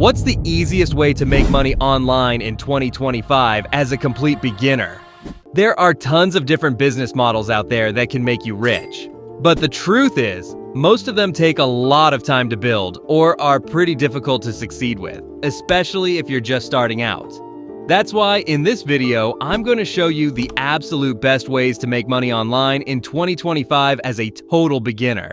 What's the easiest way to make money online in 2025 as a complete beginner? There are tons of different business models out there that can make you rich. But the truth is, most of them take a lot of time to build or are pretty difficult to succeed with, especially if you're just starting out. That's why in this video, I'm going to show you the absolute best ways to make money online in 2025 as a total beginner.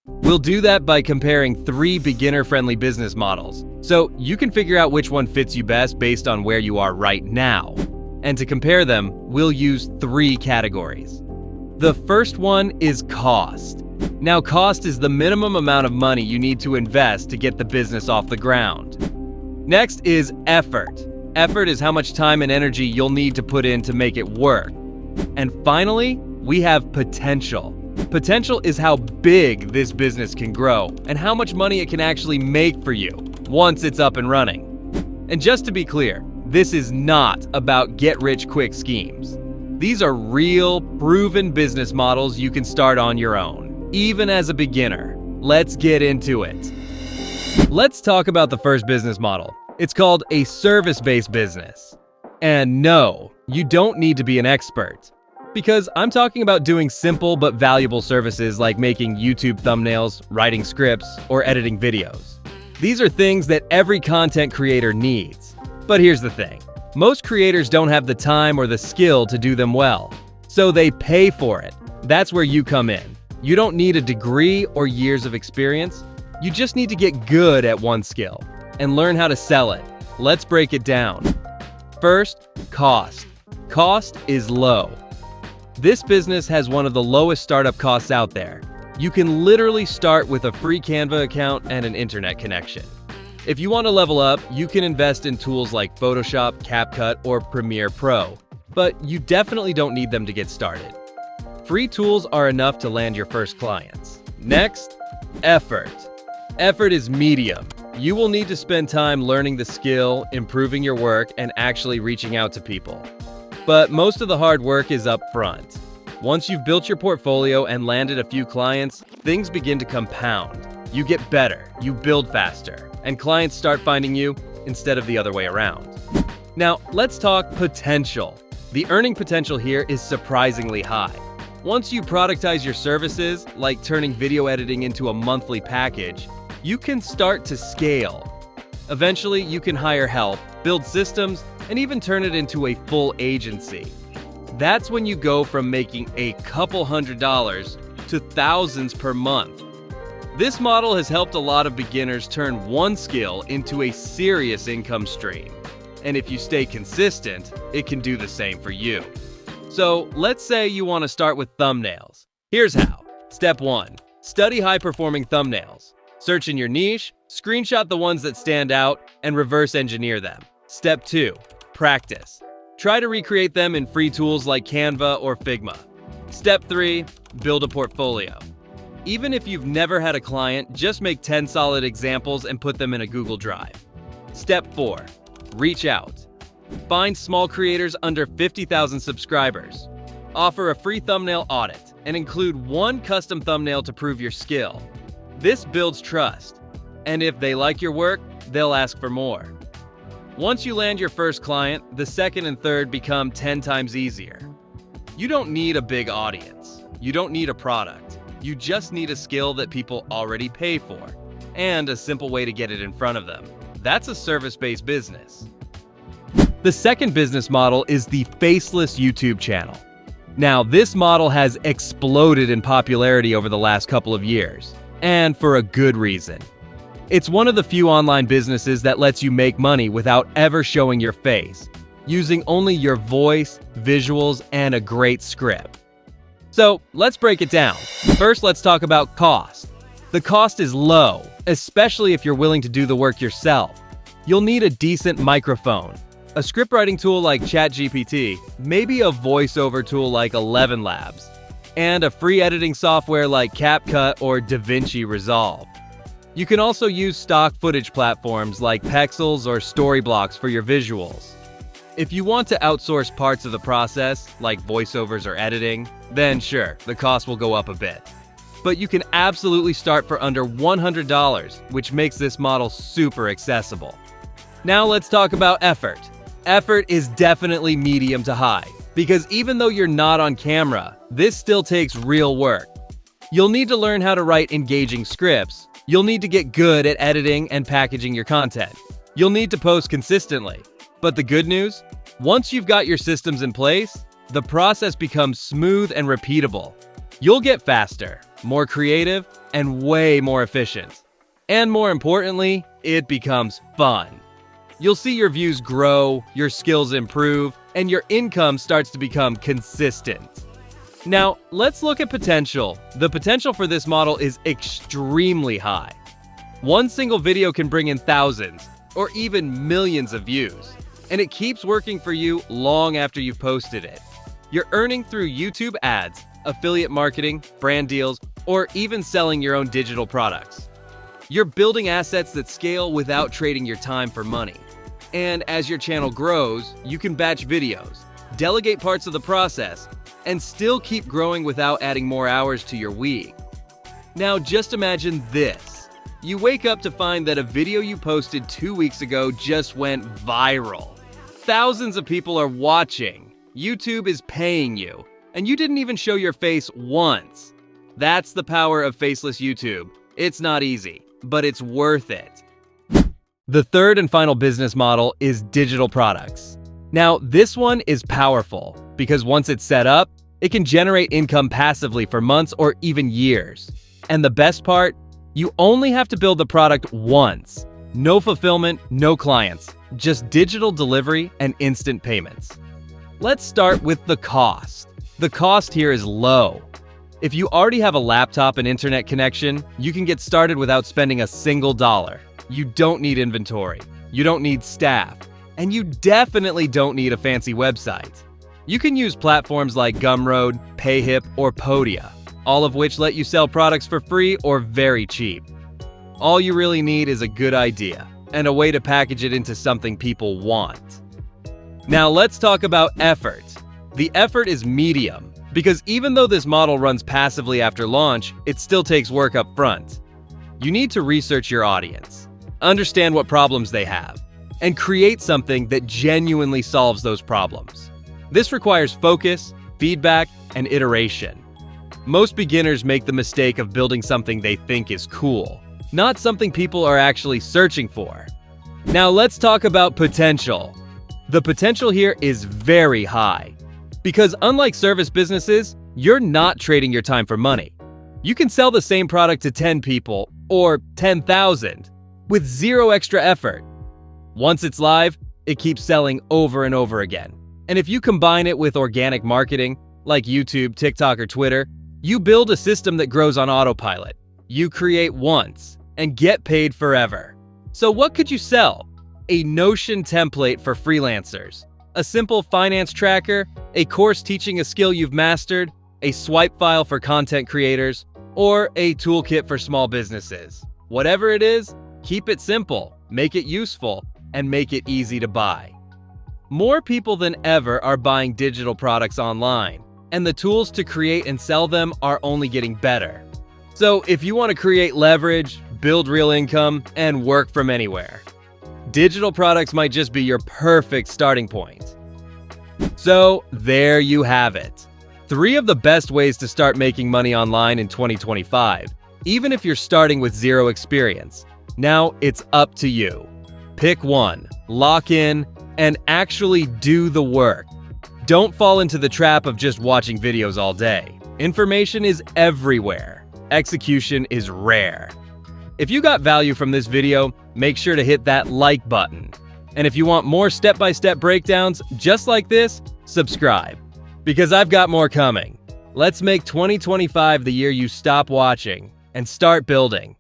We'll do that by comparing 3 beginner-friendly business models, so you can figure out which one fits you best based on where you are right now. And to compare them, we'll use 3 categories. The first one is cost. Now, cost is the minimum amount of money you need to invest to get the business off the ground. Next is effort. Effort is how much time and energy you'll need to put in to make it work. And finally, we have potential. Potential is how big this business can grow and how much money it can actually make for you once it's up and running. And just to be clear, this is not about get-rich-quick schemes. These are real, proven business models you can start on your own, even as a beginner. Let's get into it. Let's talk about the first business model. It's called a service-based business. And no, you don't need to be an expert. Because I'm talking about doing simple but valuable services like making YouTube thumbnails, writing scripts, or editing videos. These are things that every content creator needs. But here's the thing. Most creators don't have the time or the skill to do them well. So they pay for it. That's where you come in. You don't need a degree or years of experience. You just need to get good at one skill and learn how to sell it. Let's break it down. First, cost. Cost is low. This business has one of the lowest startup costs out there. You can literally start with a free Canva account and an internet connection. If you want to level up, you can invest in tools like Photoshop, CapCut, or Premiere Pro, but you definitely don't need them to get started. Free tools are enough to land your first clients. Next, effort. Effort is medium. You will need to spend time learning the skill, improving your work, and actually reaching out to people. But most of the hard work is up front. Once you've built your portfolio and landed a few clients, things begin to compound. You get better, you build faster, and clients start finding you instead of the other way around. Now, let's talk potential. The earning potential here is surprisingly high. Once you productize your services, like turning video editing into a monthly package, you can start to scale. Eventually, you can hire help, build systems, and even turn it into a full agency. That's when you go from making a couple $100s to thousands per month. This model has helped a lot of beginners turn one skill into a serious income stream. And if you stay consistent, it can do the same for you. So let's say you want to start with thumbnails. Here's how. Step 1. Study high-performing thumbnails. Search in your niche, screenshot the ones that stand out, and reverse engineer them. Step 2. Practice. Try to recreate them in free tools like Canva or Figma. Step 3. Build a portfolio. Even if you've never had a client, just make 10 solid examples and put them in a Google Drive. Step 4. Reach out. Find small creators under 50,000 subscribers. Offer a free thumbnail audit and include one custom thumbnail to prove your skill. This builds trust, and if they like your work, they'll ask for more. Once you land your first client, the second and third become 10 times easier. You don't need a big audience. You don't need a product. You just need a skill that people already pay for, and a simple way to get it in front of them. That's a service-based business. The second business model is the Faceless YouTube channel. Now, this model has exploded in popularity over the last couple of years, and for a good reason. It's one of the few online businesses that lets you make money without ever showing your face, using only your voice, visuals, and a great script. So let's break it down. First, let's talk about cost. The cost is low, especially if you're willing to do the work yourself. You'll need a decent microphone, a scriptwriting tool like ChatGPT, maybe a voiceover tool like 11 Labs, and a free editing software like CapCut or DaVinci Resolve. You can also use stock footage platforms like Pexels or Storyblocks for your visuals. If you want to outsource parts of the process, like voiceovers or editing, then sure, the cost will go up a bit. but you can absolutely start for under $100, which makes this model super accessible. Now let's talk about effort. Effort is definitely medium to high, because even though you're not on camera, this still takes real work. You'll need to learn how to write engaging scripts. You'll need to get good at editing and packaging your content. You'll need to post consistently. But the good news? Once you've got your systems in place, the process becomes smooth and repeatable. You'll get faster, more creative, and way more efficient. And more importantly, it becomes fun. You'll see your views grow, your skills improve, and your income starts to become consistent. Now, let's look at potential. The potential for this model is extremely high. One single video can bring in thousands, or even millions of views, and it keeps working for you long after you've posted it. You're earning through YouTube ads, affiliate marketing, brand deals, or even selling your own digital products. You're building assets that scale without trading your time for money. And as your channel grows, you can batch videos, delegate parts of the process, and still keep growing without adding more hours to your week. Now just imagine this. You wake up to find that a video you posted 2 weeks ago just went viral. Thousands of people are watching. YouTube is paying you, and you didn't even show your face once. That's the power of Faceless YouTube. It's not easy, but it's worth it. The third and final business model is digital products. Now, this one is powerful because once it's set up, it can generate income passively for months or even years. And the best part, you only have to build the product once. No fulfillment, no clients, just digital delivery and instant payments. Let's start with the cost. The cost here is low. If you already have a laptop and internet connection, you can get started without spending a single dollar. You don't need inventory. You don't need staff. And you definitely don't need a fancy website. You can use platforms like Gumroad, Payhip, or Podia, all of which let you sell products for free or very cheap. All you really need is a good idea and a way to package it into something people want. Now let's talk about effort. The effort is medium, because even though this model runs passively after launch, it still takes work up front. You need to research your audience, understand what problems they have, and create something that genuinely solves those problems. This requires focus, feedback, and iteration. Most beginners make the mistake of building something they think is cool, not something people are actually searching for. Now let's talk about potential. The potential here is very high, because unlike service businesses, you're not trading your time for money. You can sell the same product to 10 people or 10,000 with zero extra effort. Once it's live, it keeps selling over and over again. And if you combine it with organic marketing, like YouTube, TikTok, or Twitter, you build a system that grows on autopilot. You create once and get paid forever. So what could you sell? A Notion template for freelancers, a simple finance tracker, a course teaching a skill you've mastered, a swipe file for content creators, or a toolkit for small businesses. Whatever it is, keep it simple, make it useful, and make it easy to buy. More people than ever are buying digital products online, and the tools to create and sell them are only getting better. So if you want to create leverage, build real income, and work from anywhere, digital products might just be your perfect starting point. So there you have it. 3 of the best ways to start making money online in 2025, even if you're starting with zero experience. Now it's up to you. Pick one, lock in, and actually do the work. Don't fall into the trap of just watching videos all day. Information is everywhere. Execution is rare. If you got value from this video, make sure to hit that like button. And if you want more step-by-step breakdowns just like this, subscribe. Because I've got more coming. Let's make 2025 the year you stop watching and start building.